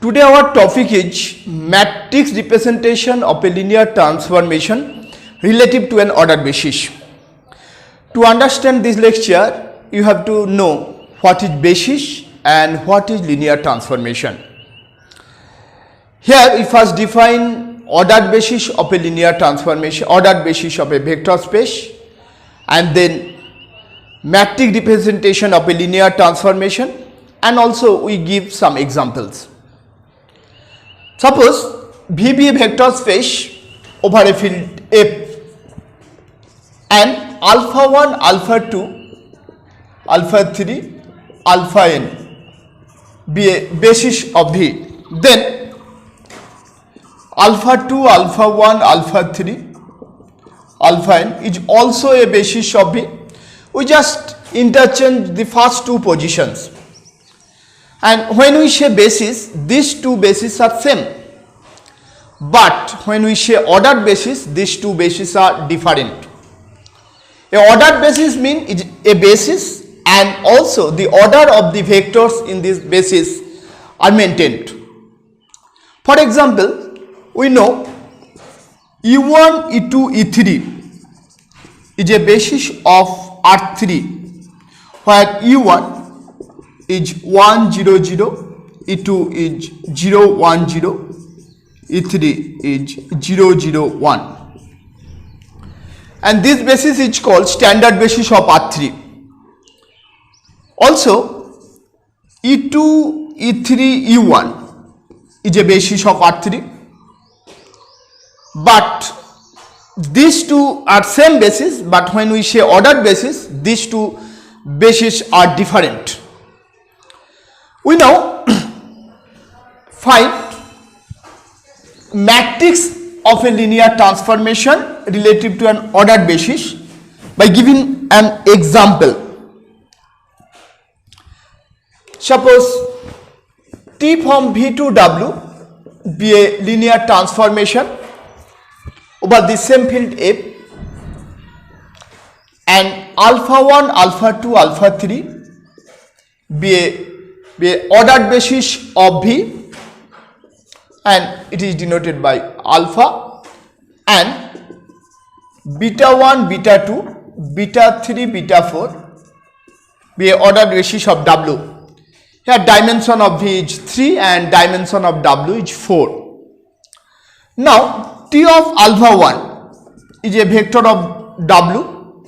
Today our topic is matrix representation of a linear transformation relative to an ordered basis. To understand this lecture, you have to know what is basis and what is linear transformation. Here we first define ordered basis of a linear transformation, ordered basis of a vector space, and then matrix representation of a linear transformation, and also we give some examples. Suppose V be a vector space over a field F and alpha 1, alpha 2, alpha 3, alpha n be a basis of V. Then alpha 2, alpha 1, alpha 3, alpha n is also a basis of V. We just interchange the first two positions. And when we say basis, these two bases are same. But when we say ordered basis, these two bases are different. A ordered basis means a basis and also the order of the vectors in this basis are maintained. For example, we know E1, E2, E3 is a basis of R3 where E1 is 1 0 0, E2 is 0 1 0, E3 is 0 0 1, and this basis is called standard basis of R3. Also E2, E3, E1 is a basis of R3, but these two are same basis, but when we say ordered basis, these two bases are different. We now find matrix of a linear transformation relative to an ordered basis by giving an example. Suppose T from V to W be a linear transformation over the same field F, and alpha 1, alpha 2, alpha 3 be a ordered basis of V, and it is denoted by alpha, and beta 1, beta 2, beta 3, beta 4 be a ordered basis of W. Here dimension of V is 3 and dimension of W is 4. Now T of alpha 1 is a vector of W,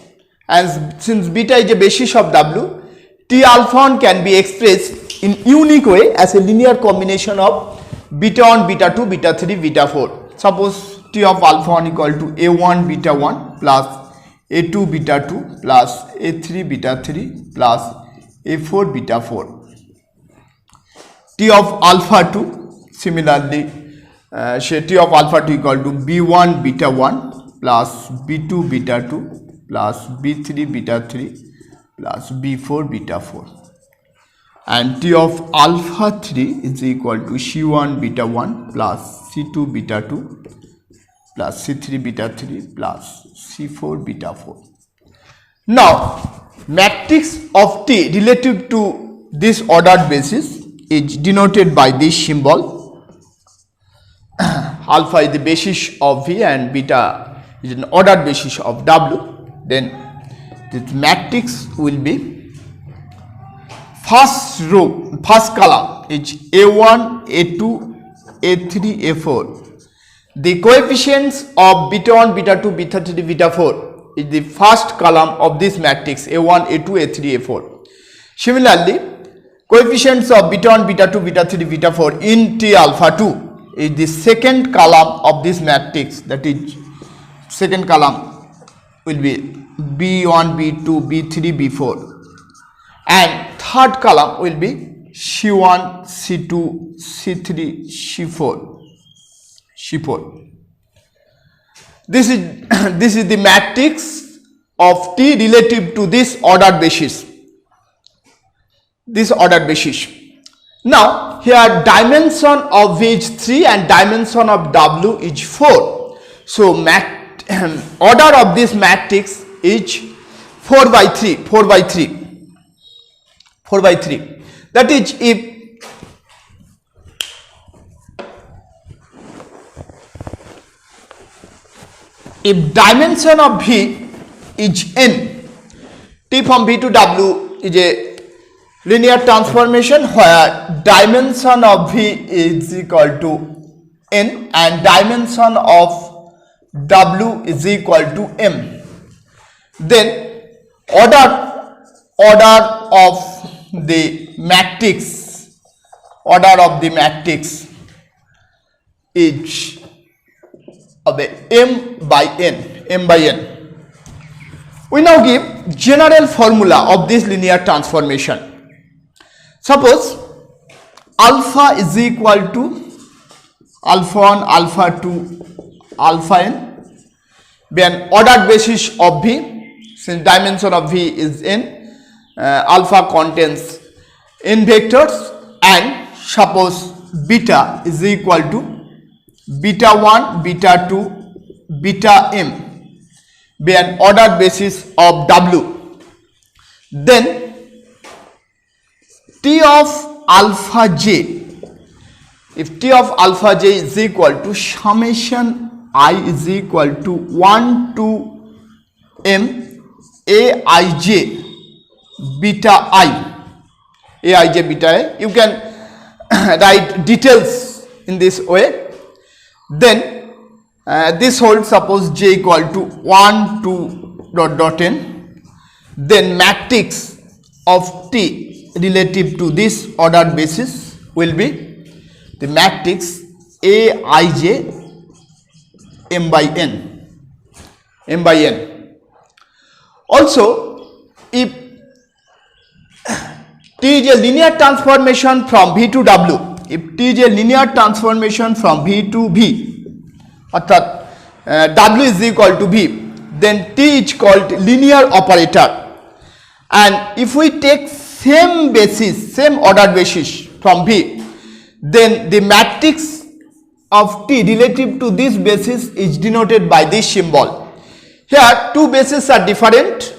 and since beta is a basis of W, T alpha 1 can be expressed in unique way as a linear combination of beta 1, beta 2, beta 3, beta 4. Suppose T of alpha 1 equal to A1 beta 1 plus A2 beta 2 plus A3 beta 3 plus A4 beta 4. T of alpha 2 similarly say T of alpha 2 equal to B1 beta 1 plus B2 beta 2 plus B3 beta 3 plus B4 beta 4, and T of alpha 3 is equal to C1 beta 1 plus C2 beta 2 plus C3 beta 3 plus C4 beta 4. Now matrix of T relative to this ordered basis is denoted by this symbol. Alpha is the basis of V and beta is an ordered basis of W. Then this matrix will be first row, first column is A1, A2, A3, A4. The coefficients of beta 1, beta 2, beta 3, beta 4 is the first column of this matrix A1, A2, A3, A4. Similarly, coefficients of beta 1, beta 2, beta 3, beta 4 in T alpha 2 is the second column of this matrix, that is second column will be B1, B2, B3, B4, and third column will be C1, C2, C3, C4. This is the matrix of T relative to this ordered basis. Now here dimension of V is 3 and dimension of W is 4. So order of this matrix is 4 by 3. That is, if if dimension of V is n, T from V to W is a linear transformation where dimension of V is equal to n and dimension of W is equal to m. Then order of the matrix is of m by n. We now give general formula of this linear transformation. Suppose alpha is equal to alpha 1, alpha 2, alpha n be an ordered basis of V. Since dimension of V is n, alpha contains n vectors, and suppose beta is equal to beta 1, beta 2, beta m be an ordered basis of W. Then T of alpha j, if T of alpha j is equal to summation I is equal to 1 to m aij beta I, aij beta I, you can write details in this way. Then this holds, suppose j equal to 1 to n, then matrix of T relative to this ordered basis will be the matrix aij m by n. Also, if T is a linear transformation from V to W, if T is a linear transformation from V to V, অর্থাৎ W is equal to V, then T is called linear operator. And if we take same ordered basis from V, then the matrix of T relative to this basis is denoted by this symbol. Here two bases are different.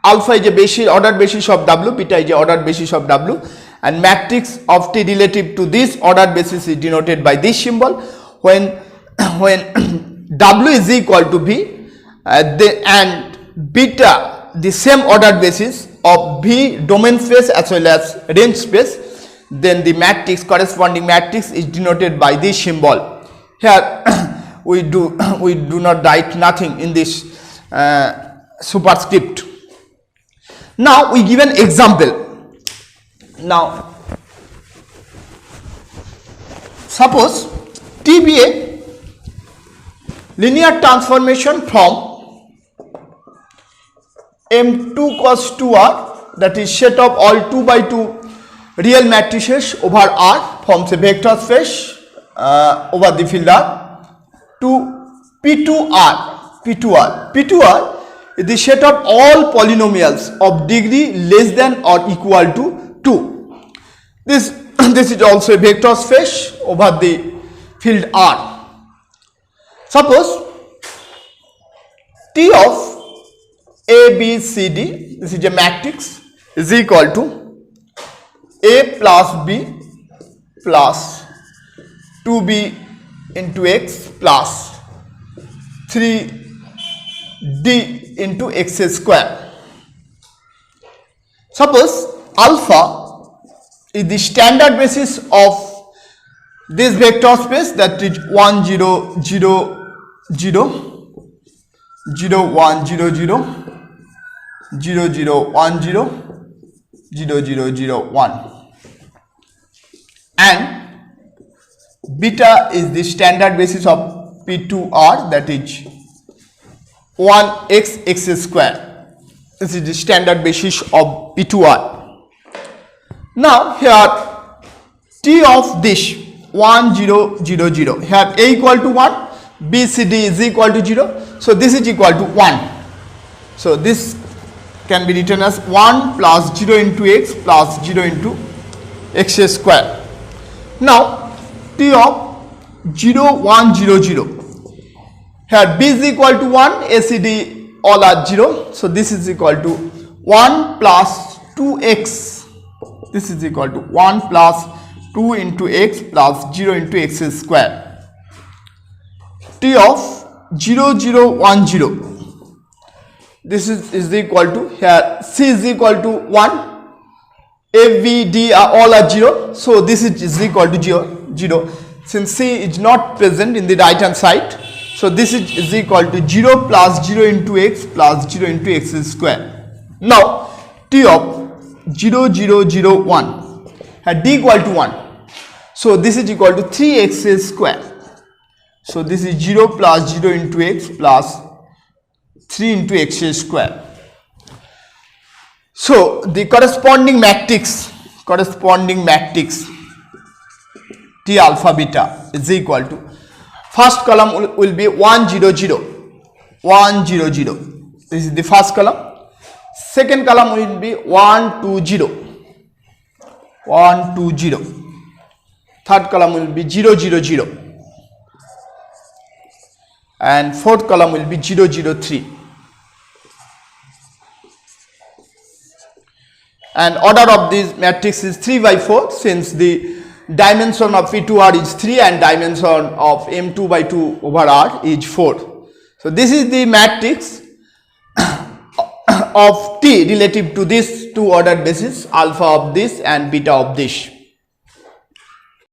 Alpha is a basis, ordered basis of W, beta is a ordered basis of W, and matrix of T relative to this ordered basis is denoted by this symbol. When W is equal to V and beta, the same ordered basis of V domain space as well as range space, then the matrix, corresponding matrix, is denoted by this symbol. Here we do not write nothing in this superscript. Now we give an example. Now suppose T be a linear transformation from M2 cos 2R, that is set of all 2 by 2 real matrices over R forms a vector space over the field R, to P2R is the set of all polynomials of degree less than or equal to 2. This is also a vector space over the field R. Suppose T of A, B, C, D, this is a matrix, is equal to A plus B plus 2B into X plus 3D into X square. Suppose alpha is the standard basis of this vector space, that is 1 0 0 0 0 1 0 0 0 0 1 0 0 0 0 1, and beta is the standard basis of P2R, that is 1x x square. This is the standard basis of P2R. Now here T of this 1 0 0 0, here A equal to 1, B C D is equal to 0, so this is equal to 1. So this can be written as 1 plus 0 into x plus 0 into x square. Now T of 0 1 0 0, here B is equal to 1, A C D all are 0, so this is equal to 1 plus 2x, this is equal to 1 plus 2 into x plus 0 into x square. T of 0 0 1 0. This is equal to, here C is equal to 1, A, B, D are all are 0, so this is equal to 0 0. Since C is not present in the right hand side, so this is equal to 0 plus 0 into x plus 0 into x square. Now T of 0 0 0 1 had D equal to 1, so this is equal to 3x square. So this is 0 plus 0 into x plus 3 into x square. So the corresponding matrix T alpha beta is equal to, first column will be 1 0 0 1 0 0. This is the first column. Second column will be 1 2 0 1 2 0. Third column will be 0 0 0. And fourth column will be 0 0 3. And order of this matrix is 3 by 4, since the dimension of P2R is 3 and dimension of M2 by 2 over R is 4. So this is the matrix of T relative to this two ordered basis, alpha of this and beta of this.